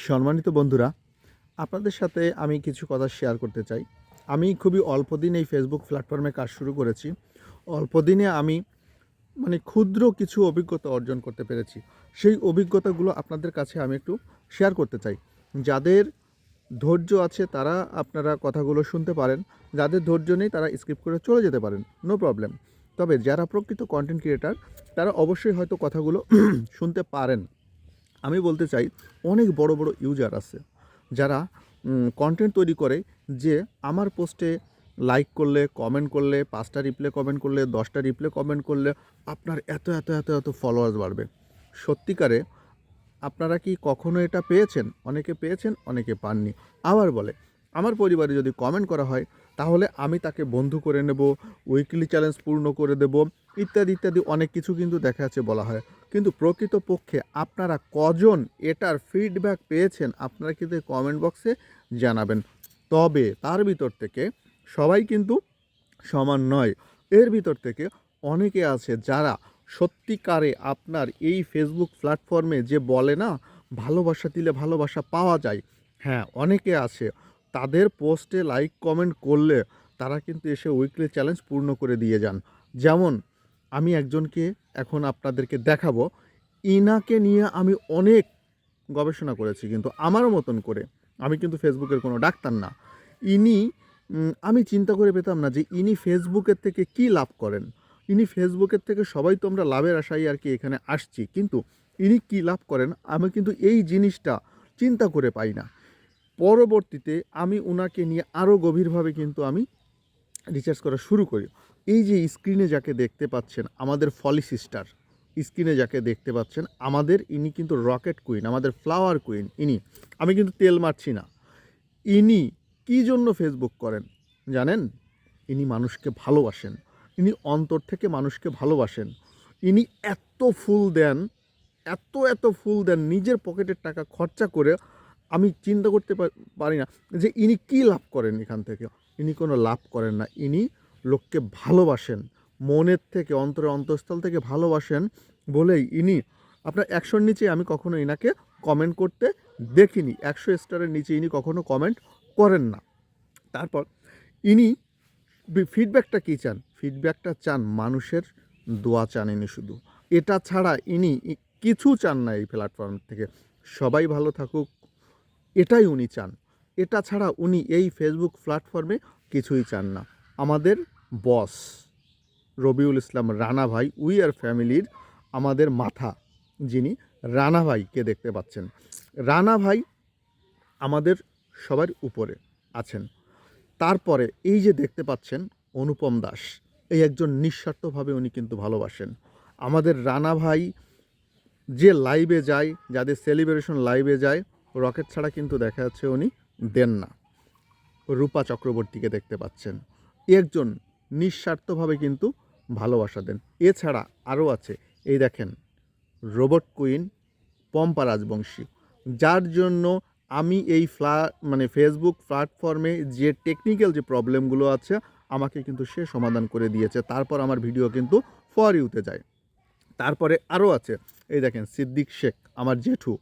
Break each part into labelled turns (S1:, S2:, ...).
S1: সম্মানিত বন্ধুরা, আপনাদের সাথে আমি কিছু কথা শেয়ার করতে চাই। আমি খুবই অল্প দিন এই ফেসবুক প্ল্যাটফর্মে কাজ শুরু করেছি। অল্প দিনে আমি ক্ষুদ্র কিছু অভিজ্ঞতা অর্জন করতে পেরেছি। সেই অভিজ্ঞতাগুলো আপনাদের কাছে আমি একটু শেয়ার করতে চাই। যাদের ধৈর্য আছে তারা আপনারা কথাগুলো শুনতে পারেন। যাদের ধৈর্য নেই তারা স্কিপ করে চলে যেতে পারেন। No problem. তবে যারা প্রকৃত কনটেন্ট ক্রিয়েটর তারা অবশ্যই হয়তো কথাগুলো শুনতে পারেন। আমি বলতে চাই, অনেক বড় বড় ইউজার আছে যারা কন্টেন্ট তৈরি করে যে আমার পোস্টে লাইক করলে, কমেন্ট করলে, 5টা রিপ্লে কমেন্ট করলে, 10টা রিপ্লে কমেন্ট করলে আপনার এত এত এত এত ফলোয়ার্স বাড়বে। সত্যিকারে আপনারা কি কখনো এটা পেয়েছেন? অনেকে পেয়েছেন, অনেকে পাননি। আবার বলে, আমার পরিবারে যদি কমেন্ট করা হয় তাহলে আমি তাকে বন্ধু করে নেব, উইকলি চ্যালেঞ্জ পূর্ণ করে দেব, ইত্যাদি ইত্যাদি অনেক কিছু কিন্তু দেখা যাচ্ছে বলা হয়। কিন্তু প্রকৃতপক্ষে আপনারা কজন এটার ফিডব্যাক পেয়েছেন আপনারা কিন্তু কমেন্ট বক্সে জানাবেন। তবে তার ভিতর থেকে সবাই কিন্তু সমান নয়। এর ভিতর থেকে অনেকে আছে যারা সত্যিকারে আপনার এই ফেসবুক প্ল্যাটফর্মে যে বলে না, ভালোবাসা দিলে ভালোবাসা পাওয়া যায়। হ্যাঁ, অনেকে আছে তাদের পোস্টে লাইক কমেন্ট করলে তারা কিন্তু এসে উইকলি চ্যালেঞ্জ পূর্ণ করে দিয়ে যান। যেমন আমি একজনকে এখন আপনাদেরকে দেখাবো। ইনাকে নিয়ে আমি অনেক গবেষণা করেছি কিন্তু আমার মতন করে। আমি কিন্তু ফেসবুকের কোনো ডাক্তার না। ইনি আমি চিন্তা করে পেতাম না যে ইনি ফেসবুকের থেকে কী লাভ করেন। ইনি ফেসবুকের থেকে সবাই তো আমরা লাভের আশায় আর কি এখানে আসছি। কিন্তু ইনি কী লাভ করেন আমি কিন্তু এই জিনিসটা চিন্তা করে পাই না। পরবর্তীতে আমি উনাকে নিয়ে আরও গভীরভাবে কিন্তু আমি রিসার্চ করা শুরু করি। এই যে স্ক্রিনে যাকে দেখতে পাচ্ছেন আমাদের ফলি সিস্টার, স্ক্রিনে যাকে দেখতে পাচ্ছেন আমাদের ইনি কিন্তু রকেট কুইন, আমাদের ফ্লাওয়ার কুইন ইনি। আমি কিন্তু তেল মারছি না। ইনি কী জন্য ফেসবুক করেন জানেন? ইনি মানুষকে ভালোবাসেন। ইনি অন্তর থেকে মানুষকে ভালোবাসেন। ইনি এত ফুল দেন, এত এত ফুল দেন নিজের পকেটের টাকা খরচা করে। আমি চিন্তা করতে পারি না যে ইনি কী লাভ করেন এখান থেকে। ইনি কোনো লাভ করেন না। ইনি লোককে ভালোবাসেন মনের থেকে, অন্তরের অন্তঃস্থল থেকে ভালোবাসেন বলেই ইনি আপনার 100-র নিচে আমি কখনো ইনাকে কমেন্ট করতে দেখিনি। 100 স্টারের নিচে ইনি কখনো কমেন্ট করেন না। তারপর ইনি ফিডব্যাকটা কী চান? ফিডব্যাকটা চান মানুষের দোয়া চান ইনি শুধু। এটা ছাড়া ইনি কিছু চান না এই প্ল্যাটফর্ম থেকে। সবাই ভালো থাকুক, এটাই উনি চান। এটা ছাড়া উনি এই ফেসবুক প্ল্যাটফর্মে কিছুই চান না। আমাদের বস রবিউল ইসলাম রানা ভাই, উই আর ফ্যামিলির আমাদের মাথা যিনি, রানা ভাইকে দেখতে পাচ্ছেন। রানা ভাই আমাদের সবার উপরে আছেন। তারপরে এই যে দেখতে পাচ্ছেন অনুপম দাস, এই একজন নিঃস্বার্থভাবে উনি কিন্তু ভালোবাসেন। আমাদের রানা ভাই যে লাইভে যায়, যাদের সেলিব্রেশন লাইভে যায়, রকেট ছাড়া কিন্তু দেখা যাচ্ছে উনি দেন না। রূপা চক্রবর্তীকে দেখতে পাচ্ছেন, একজন নিঃস্বার্থভাবে কিন্তু ভালোবাসা দেন। এছাড়া আরও আছে, এই দেখেন রোবট কুইন পম্পা রাজবংশী, যার জন্য আমি এই ফেসবুক প্ল্যাটফর্মে যে টেকনিক্যাল যে প্রবলেমগুলো আছে আমাকে কিন্তু সে সমাধান করে দিয়েছে। তারপর আমার ভিডিও কিন্তু ফর ইউতে যায়। তারপরে আরও আছে, এই দেখেন সিদ্দিক শেখ আমার জেঠু,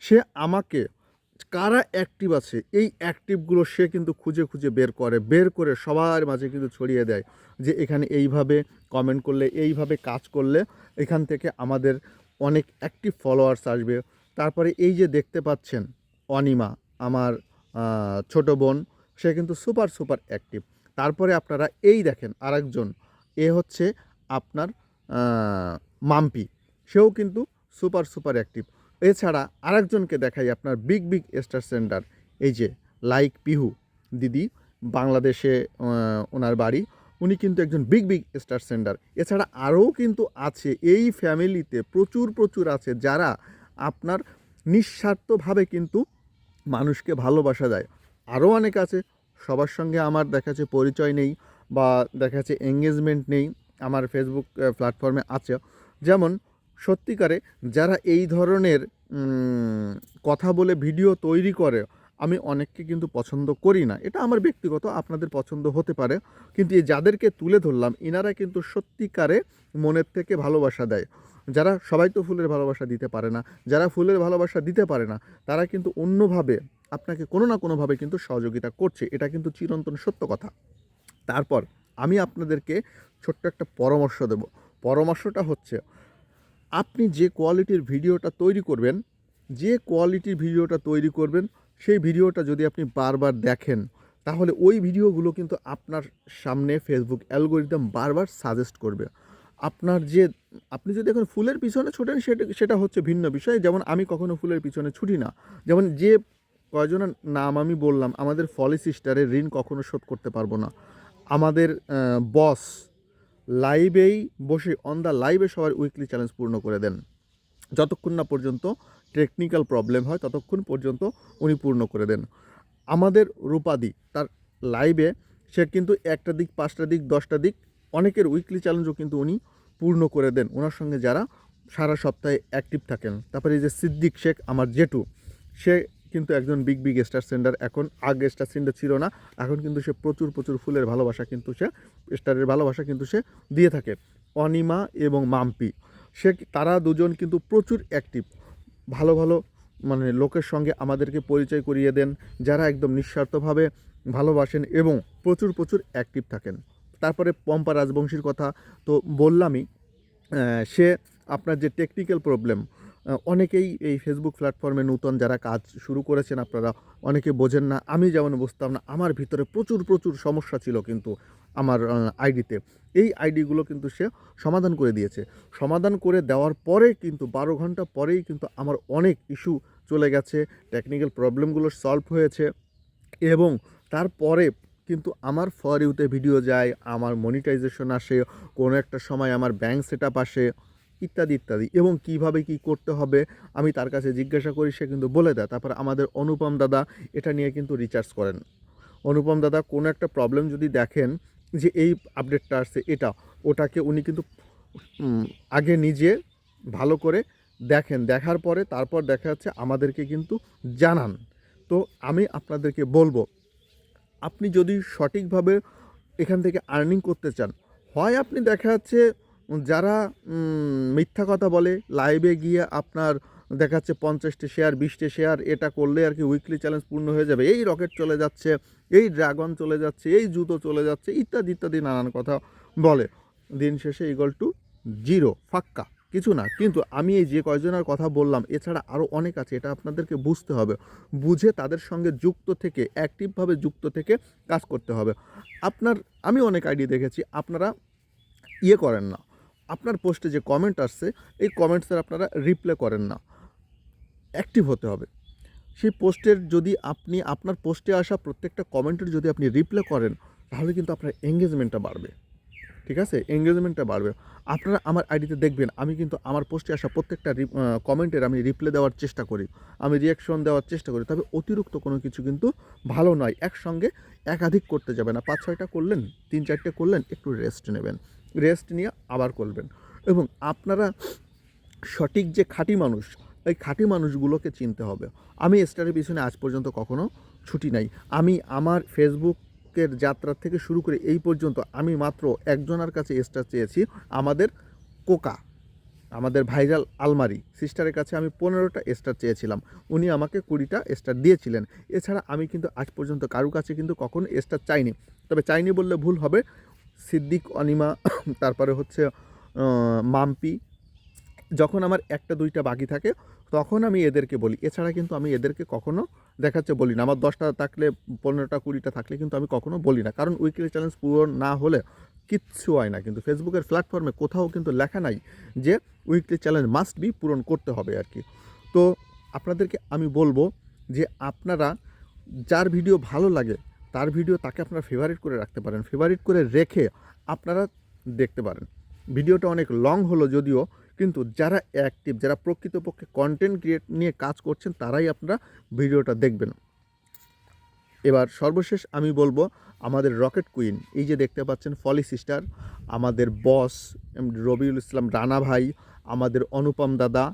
S1: সে আমাকে কারা অ্যাক্টিভ আছে এই অ্যাক্টিভগুলো সে কিন্তু খুঁজে খুঁজে বের করে সবার মাঝে কিন্তু ছড়িয়ে দেয় যে এখানে এইভাবে কমেন্ট করলে, এইভাবে কাজ করলে এখান থেকে আমাদের অনেক অ্যাক্টিভ ফলোয়ার্স আসবে। তারপরে এই যে দেখতে পাচ্ছেন অনিমা আমার ছোট বোন, সে কিন্তু সুপার অ্যাক্টিভ। তারপরে আপনারা এই দেখেন আরেকজন, এ হচ্ছে আপনার মাম্পি, সেও কিন্তু সুপার অ্যাক্টিভ। এছাড়া আরেকজনকে দেখাই আপনার বিগ স্টার সেন্টার, এই যে লাইক পিহু দিদি, বাংলাদেশে ওনার বাড়ি, উনি কিন্তু একজন বিগ স্টার সেন্টার। এছাড়া আরও কিন্তু আছে এই ফ্যামিলিতে প্রচুর আছে যারা আপনার নিঃস্বার্থভাবে কিন্তু মানুষকে ভালোবাসা দেয়। আরও অনেক আছে, সবার সঙ্গে আমার দেখা যাচ্ছে পরিচয় নেই বা দেখা যাচ্ছে এঙ্গেজমেন্ট নেই আমার ফেসবুক প্ল্যাটফর্মে আছে। যেমন সত্যিকারে যারা এই ধরনের কথা বলে ভিডিও তৈরি করে, আমি অনেককে কিন্তু পছন্দ করি না। এটা আমার ব্যক্তিগত, আপনাদের পছন্দ হতে পারে। কিন্তু এই যাদেরকে তুলে ধরলাম এনারা কিন্তু সত্যিকারে মনের থেকে ভালোবাসা দেয়। যারা সবাই তো ফুলের ভালোবাসা দিতে পারে না, যারা ফুলের ভালোবাসা দিতে পারে না তারা কিন্তু অন্যভাবে আপনাকে কোনো না কোনোভাবে কিন্তু সহযোগিতা করছে, এটা কিন্তু চিরন্তন সত্য কথা। তারপর আমি আপনাদেরকে ছোট্ট একটা পরামর্শ দেব। পরামর্শটা হচ্ছে, আপনি যে কোয়ালিটির ভিডিওটা তৈরি করবেন, সেই ভিডিওটা যদি আপনি বারবার দেখেন, তাহলে ওই ভিডিওগুলো কিন্তু আপনার সামনে ফেসবুক অ্যালগরিদম বারবার সাজেস্ট করবে। আপনি যদি এখন ফুলের পিছনে ছোটেন সেটা হচ্ছে ভিন্ন বিষয়। যেমন আমি কখনো ফুলের পিছনে ছুটি না। যেমন যে কয়জনের নাম আমি বললাম, আমাদের ফলি সিস্টারের ঋণ কখনো শোধ করতে পারবো না। আমাদের বস লাইভেই বসে অন দ্য লাইভে সবার উইকলি চ্যালেঞ্জ পূর্ণ করে দেন। যতক্ষণ না পর্যন্ত টেকনিক্যাল প্রবলেম হয় ততক্ষণ পর্যন্ত উনি পূর্ণ করে দেন। আমাদের রূপাদি তার লাইভে সে কিন্তু 1টা দিক, 5টা দিক, 10টা দিক অনেকের উইকলি চ্যালেঞ্জও কিন্তু উনি পূর্ণ করে দেন, ওনার সঙ্গে যারা সারা সপ্তাহে অ্যাক্টিভ থাকেন। তারপরে এই যে সিদ্দিক শেখ আমার জেঠু, সে কিন্তু একজন বিগ স্টার সেন্ডার। এখন আগে স্টার সেন্ডার ছিল না, এখন কিন্তু সে প্রচুর ফুলের ভালোবাসা কিন্তু সে স্টারের ভালোবাসা কিন্তু সে দিয়ে থাকে। অনিমা এবং মাম্পি, তারা দুজন কিন্তু প্রচুর অ্যাক্টিভ। ভালো মানে লোকের সঙ্গে আমাদেরকে পরিচয় করিয়ে দেন, যারা একদম নিঃস্বার্থভাবে ভালোবাসেন এবং প্রচুর অ্যাক্টিভ থাকেন। তারপরে পম্পা রাজবংশীর কথা তো বললামই। সে আপনার যে টেকনিক্যাল প্রবলেম, অনেকেই এই ফেসবুক প্ল্যাটফর্মে নূতন যারা কাজ শুরু করেছেন, আপনারা অনেকে বোঝেন না, আমি যেমন বুঝতাম না। আমার ভিতরে প্রচুর সমস্যা ছিল কিন্তু আমার আইডিতে। এই আইডিগুলো কিন্তু সে সমাধান করে দিয়েছে। সমাধান করে দেওয়ার পরে কিন্তু 12 ঘন্টা পরেই কিন্তু আমার অনেক ইস্যু চলে গেছে, টেকনিক্যাল প্রবলেমগুলো সলভ হয়েছে এবং তারপরে কিন্তু আমার ফর ইউতে ভিডিও যায়, আমার মনিটাইজেশন আসে, কোনো একটা সময় আমার ব্যাংক সেটআপ আসে, ইত্যাদি এবং কিভাবে কি করতে হবে আমি তার কাছে জিজ্ঞাসা করি, সে কিন্তু বলে দেয়। তারপর আমাদের অনুপম দাদা এটা নিয়ে কিন্তু রিচার্জ করেন। অনুপম দাদা কোনো একটা প্রবলেম যদি দেখেন যে এই আপডেটটা আসছে এটা ওটাকে উনি কিন্তু আগে নিজে ভালো করে দেখেন, দেখার পরে তারপর দেখা যাচ্ছে আমাদেরকে কিন্তু জানান। তো আমি আপনাদেরকে বলবো, আপনি যদি সঠিকভাবে এখান থেকে আর্নিং করতে চান, হয় আপনি দেখা যাচ্ছে যারা মিথ্যা কথা বলে লাইভে গিয়ে আপনার দেখা যাচ্ছে 50টা শেয়ার 20টা শেয়ার এটা করলে আর কি উইকলি চ্যালেঞ্জ পূর্ণ হয়ে যাবে, এই রকেট চলে যাচ্ছে, এই ড্রাগন চলে যাচ্ছে, এই জুতো চলে যাচ্ছে, ইত্যাদি নানান কথা বলে। দিন শেষে ইকুয়াল টু জিরো, ফাক্কা কিছু না। কিন্তু আমি এই যে কয়জনের কথা বললাম এছাড়া আরও অনেক আছে, এটা আপনাদেরকে বুঝতে হবে। বুঝে তাদের সঙ্গে যুক্ত থেকে অ্যাক্টিভভাবে যুক্ত থেকে কাজ করতে হবে। আমি অনেক আইডি দেখেছি আপনারা করেন না, আপনার পোস্টে যে কমেন্ট আসছে এই কমেন্টসের আপনারা রিপ্লাই করেন না। অ্যাক্টিভ হতে হবে। সেই পোস্টের যদি আপনি আপনার পোস্টে আসা প্রত্যেকটা কমেন্টের যদি আপনি রিপ্লাই করেন, তাহলে কিন্তু আপনার এঙ্গেজমেন্টটা বাড়বে। ঠিক আছে, এঙ্গেজমেন্টটা বাড়বে। আপনারা আমার আইডিতে দেখবেন আমি কিন্তু আমার পোস্টে আসা প্রত্যেকটা কমেন্টের আমি রিপ্লাই দেওয়ার চেষ্টা করি, আমি রিয়াকশন দেওয়ার চেষ্টা করি। তবে অতিরিক্ত কোনো কিছু কিন্তু ভালো নয়। একসঙ্গে একাধিক করতে যাবে না, 5-6টা করলেন, 3-4টে করলেন, একটু রেস্ট নেবেন, রেস্ট নিয়ে আবার করবেন। এবং আপনারা সঠিক যে খাঁটি মানুষ, এই খাঁটি মানুষগুলোকে চিনতে হবে। আমি স্টারের পিছনে আজ পর্যন্ত কখনো ছুটি নাই। আমি আমার ফেসবুকের যাত্রা থেকে শুরু করে এই পর্যন্ত আমি মাত্র একজনের কাছে স্টার চেয়েছি, আমাদের কোকা, আমাদের ভাইরাল আলমারি সিস্টারের কাছে আমি 15টা স্টার চেয়েছিলাম, উনি আমাকে 20টা স্টার দিয়েছিলেন। এছাড়া আমি কিন্তু আজ পর্যন্ত কারো কাছে কিন্তু কখনো স্টার চাইনি। তবে চাইনি বললে ভুল হবে, সিদ্দিক, অনিমা, তারপরে হচ্ছে মাম্পি, যখন আমার 1টা 2টা বাকি থাকে তখন আমি এদেরকে বলি। এছাড়া কিন্তু আমি এদেরকে কখনো দেখাচ্ছে বলি না। আমার 10টা থাকলে 15টা 20টা থাকলে কিন্তু আমি কখনো বলি না, কারণ উইকলি চ্যালেঞ্জ পূরণ না হলে কিচ্ছু হয় না। কিন্তু ফেসবুকের প্ল্যাটফর্মে কোথাও কিন্তু লেখা নাই যে উইকলি চ্যালেঞ্জ মাস্ট বি পূরণ করতে হবে আর কি। তো আপনাদেরকে আমি বলবো যে আপনারা যার ভিডিও ভালো লাগে তার ভিডিও তাকে আপনারা ফেভারিট করে রাখতে পারেন, ফেভারিট করে রেখে আপনারা দেখতে পারেন। ভিডিওটা অনেক লং হলো যদিও, কিন্তু যারা অ্যাক্টিভ, যারা প্রকৃতপক্ষে কন্টেন্ট ক্রিয়েট নিয়ে কাজ করছেন তারাই আপনারা ভিডিওটা দেখবেন। এবার সর্বশেষ আমি বলবো, আমাদের রকেট কুইন, এই যে দেখতে পাচ্ছেন ফলি সিস্টার, আমাদের বস রবিউল ইসলাম রানা ভাই, আমাদের অনুপম দাদা,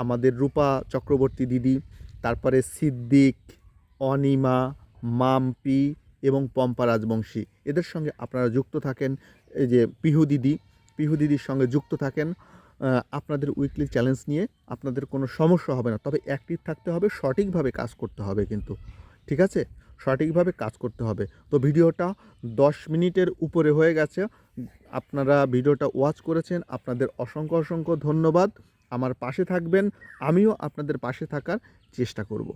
S1: আমাদের রূপা চক্রবর্তী দিদি, তারপরে সিদ্দিক, অনিমা, মাম্পি এবং পম্পা রাজবংশী, এদের সঙ্গে আপনারা যুক্ত থাকেন। এই যে পিহু দিদির সঙ্গে যুক্ত থাকেন। আপনাদের উইকলি চ্যালেঞ্জ নিয়ে আপনাদের কোনো সমস্যা হবে না। তবে অ্যাক্টিভ থাকতে হবে, সঠিকভাবে কাজ করতে হবে কিন্তু। ঠিক আছে? সঠিকভাবে কাজ করতে হবে। তো ভিডিওটা 10 মিনিটের উপরে হয়ে গেছে। আপনারা ভিডিওটা ওয়াচ করেছেন। আপনাদের অসংখ্য, অসংখ্য ধন্যবাদ। আমার পাশে থাকবেন। আমিও আপনাদের পাশে থাকার চেষ্টা করব।